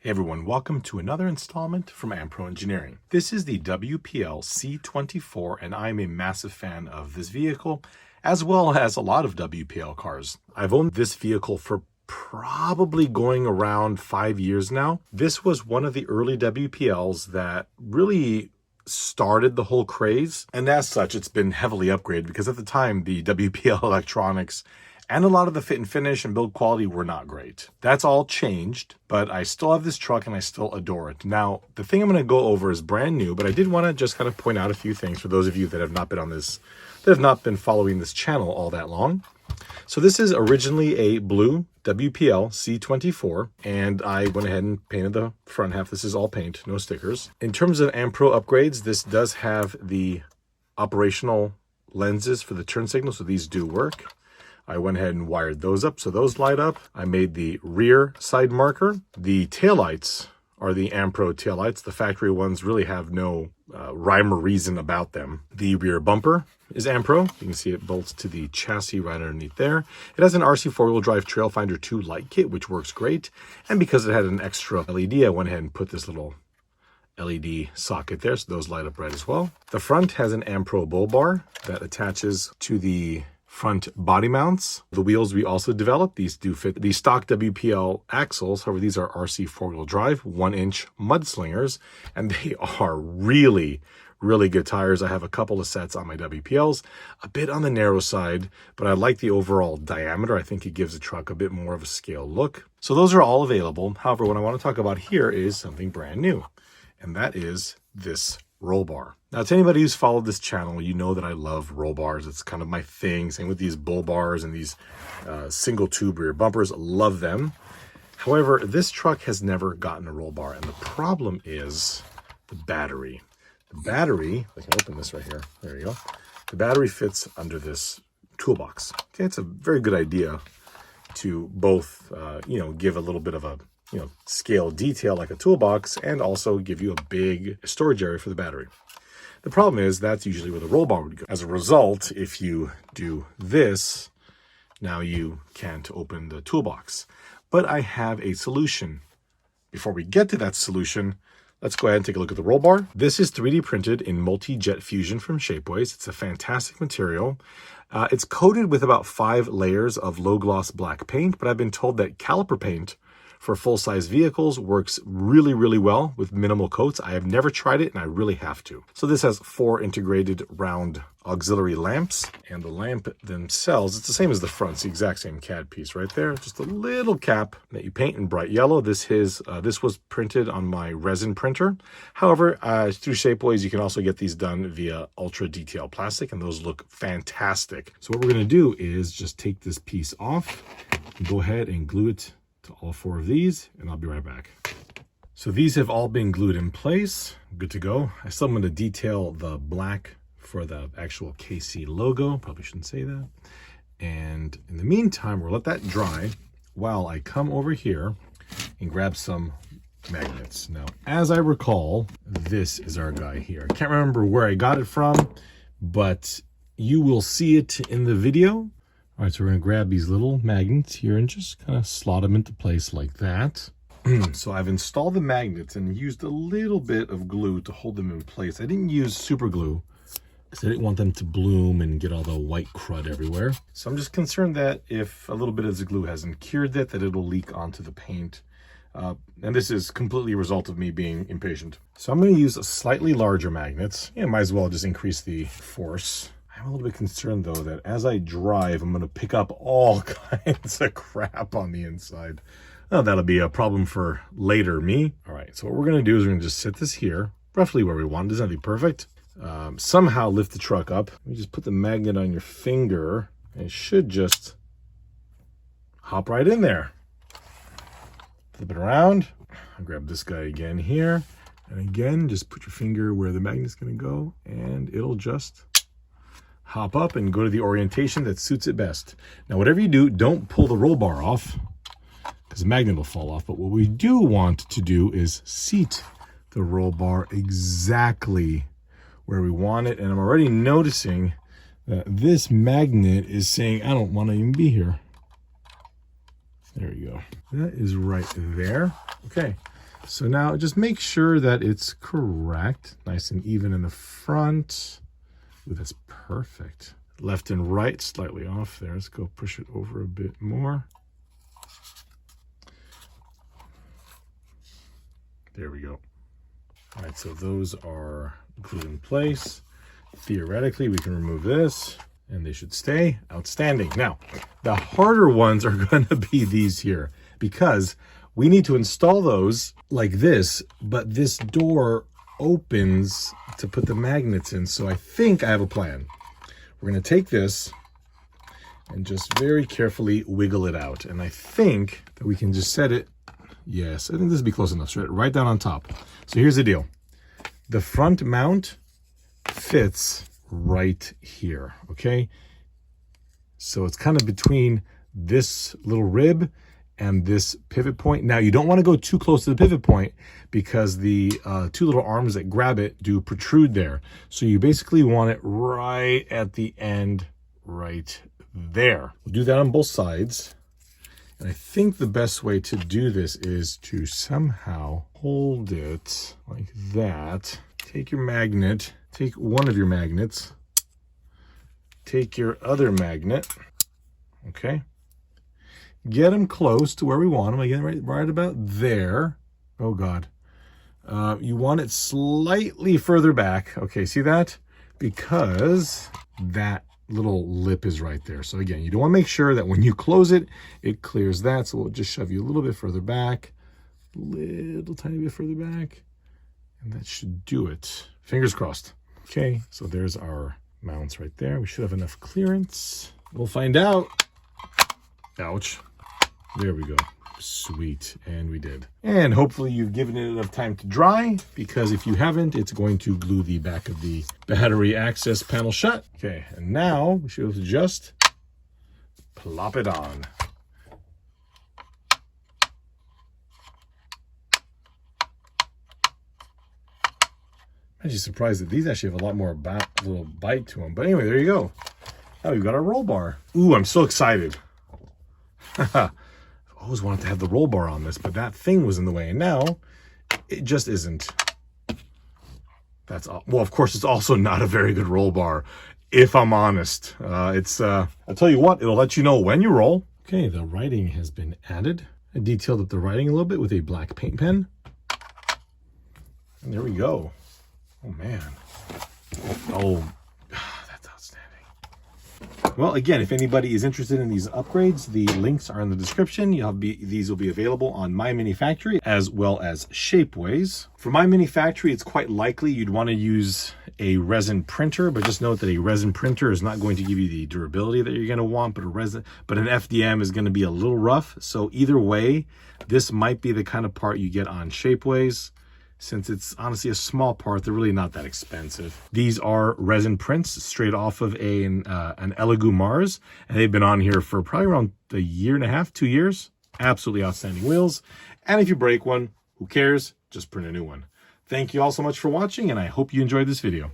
Hey everyone, welcome to another installment from Ampro Engineering. This is the WPL C24 and I'm a massive fan of this vehicle as well as a lot of WPL cars. I've owned this vehicle for probably going around 5 years now. This was one of the early WPLs that really started the whole craze, and as such it's been heavily upgraded because at the time the WPL electronics and a lot of the fit and finish and build quality were not great. That's all changed, but I still have this truck and I still adore it. Now, the thing I'm going to go over is brand new, but I did want to just kind of point out a few things for those of you that have not been on this, that have not been following this channel all that long. So this is originally a blue WPL C24, and I went ahead and painted the front half. This is all paint, no stickers. In terms of Ampro upgrades, this does have the operational lenses for the turn signal, so these do work. I went ahead and wired those up so those light up. I made the rear side marker. The taillights are the Ampro taillights. The factory ones really have no rhyme or reason about them. The rear bumper is Ampro. You can see it bolts to the chassis right underneath there. It has an RC four-wheel drive Trail Finder 2 light kit, which works great. And because it had an extra LED, I went ahead and put this little LED socket there, so those light up red as well. The front has an Ampro bull bar that attaches to the front body mounts. The wheels we also developed, these do fit the stock WPL axles. However, these are RC four-wheel drive 1-inch mudslingers, and they are really good tires. I have a couple of sets on my WPLs, a bit on the narrow side, but I like the overall diameter. I think it gives the truck a bit more of a scale look. So those are all available. However, what I want to talk about here is something brand new, and that is this roll bar. Now, to anybody who's followed this channel, you know that I love roll bars. It's kind of my thing. Same with these bull bars and these single tube rear bumpers. Love them. However, this truck has never gotten a roll bar, and the problem is the battery. The battery, I can open this right here. There you go. The battery fits under this toolbox. Okay, it's a very good idea to both, give a little bit of a scale detail like a toolbox and also give you a big storage area for the battery. The problem is that's usually where the roll bar would go. As a result, if you do this, now you can't open the toolbox. But I have a solution. Before we get to that solution, let's go ahead and take a look at the roll bar. This is 3D printed in multi-jet fusion from Shapeways. It's a fantastic material. It's coated with about 5 layers of low gloss black paint, but I've been told that caliper paint for full-size vehicles works really well with minimal coats. I have never tried it and I really have to. So this has 4 integrated round auxiliary lamps, and the lamp themselves, it's the same as the front. It's the exact same CAD piece right there. Just a little cap that you paint in bright yellow. This was printed on my resin printer. However, through Shapeways, you can also get these done via ultra detail plastic, and those look fantastic. So what we're gonna do is just take this piece off and go ahead and glue it to all 4 of these, and I'll be right back. So these have all been glued in place, good to go. I still want to detail the black for the actual KC logo, probably shouldn't say that. And in the meantime, we'll let that dry while I come over here and grab some magnets. Now, as I recall, this is our guy here. I can't remember where I got it from, but you will see it in the video. All right, so we're gonna grab these little magnets here and just kind of slot them into place like that. So I've installed the magnets and used a little bit of glue to hold them in place. I didn't use super glue because I didn't want them to bloom and get all the white crud everywhere. So I'm just concerned that if a little bit of the glue hasn't cured that it'll leak onto the paint. And this is completely a result of me being impatient. So I'm gonna use slightly larger magnets. Yeah, might as well just increase the force. I'm a little bit concerned though that as I drive, I'm going to pick up all kinds of crap on the inside. Oh, that'll be a problem for later me. All right, so what we're going to do is we're going to just set this here, roughly where we want. It doesn't have to be perfect. Somehow lift the truck up. You just put the magnet on your finger, and it should just hop right in there. Flip it around. I'll grab this guy again here. And again, just put your finger where the magnet's going to go, and it'll just hop up and go to the orientation that suits it best. Now, whatever you do, don't pull the roll bar off because the magnet will fall off. But what we do want to do is seat the roll bar exactly where we want it. And I'm already noticing that this magnet is saying, I don't want to even be here. There you go. That is right there. Okay. So now just make sure that it's correct, nice and even in the front. Ooh, that's perfect. Left and right, slightly off there. Let's go push it over a bit more. There we go. All right, so those are glued in place. Theoretically, we can remove this and they should stay. Outstanding. Now, the harder ones are going to be these here because we need to install those like this, but this door opens to put the magnets in. So I think I have a plan. We're going to take this and just very carefully wiggle it out. And I think that we can just set it. Yes, I think this would be close enough. Right down on top. So here's the deal. The front mount fits right here, okay? So it's kind of between this little rib and this pivot point. Now, you don't want to go too close to the pivot point because the two little arms that grab it do protrude there. So you basically want it right at the end, right there. We'll do that on both sides. And I think the best way to do this is to somehow hold it like that. Take your magnet, take one of your magnets, take your other magnet, okay? Get them close to where we want them. Again, right about there. Oh, God. You want it slightly further back. Okay, see that? Because that little lip is right there. So again, you don't want to make sure that when you close it, it clears that. So we'll just shove you a little bit further back, little tiny bit further back, and that should do it. Fingers crossed. Okay, so there's our mounts right there. We should have enough clearance. We'll find out. Ouch. There we go. Sweet. And we did. And hopefully you've given it enough time to dry, because if you haven't, it's going to glue the back of the battery access panel shut. Okay, and now we should be able to just plop it on. I'm actually surprised that these actually have a lot more little bite to them. But anyway, there you go. Now we've got our roll bar. Ooh, I'm so excited. I've always wanted to have the roll bar on this, but that thing was in the way, and now it just isn't. That's all. Well, of course, it's also not a very good roll bar, if I'm honest. I'll tell you what, it'll let you know when you roll. Okay, the writing has been added. I detailed up the writing a little bit with a black paint pen. And there we go. Oh, man. Oh, that's outstanding. Well, again, if anybody is interested in these upgrades, the links are in the description. These will be available on My Mini Factory as well as Shapeways. For My Mini Factory, it's quite likely you'd want to use a resin printer, but just note that a resin printer is not going to give you the durability that you're going to want, but an FDM is going to be a little rough. So either way, this might be the kind of part you get on Shapeways. Since it's honestly a small part, they're really not that expensive. These are resin prints straight off of an Elegoo Mars, and they've been on here for probably around a year and a half, 2 years. Absolutely outstanding wheels. And if you break one, who cares? Just print a new one. Thank you all so much for watching, and I hope you enjoyed this video.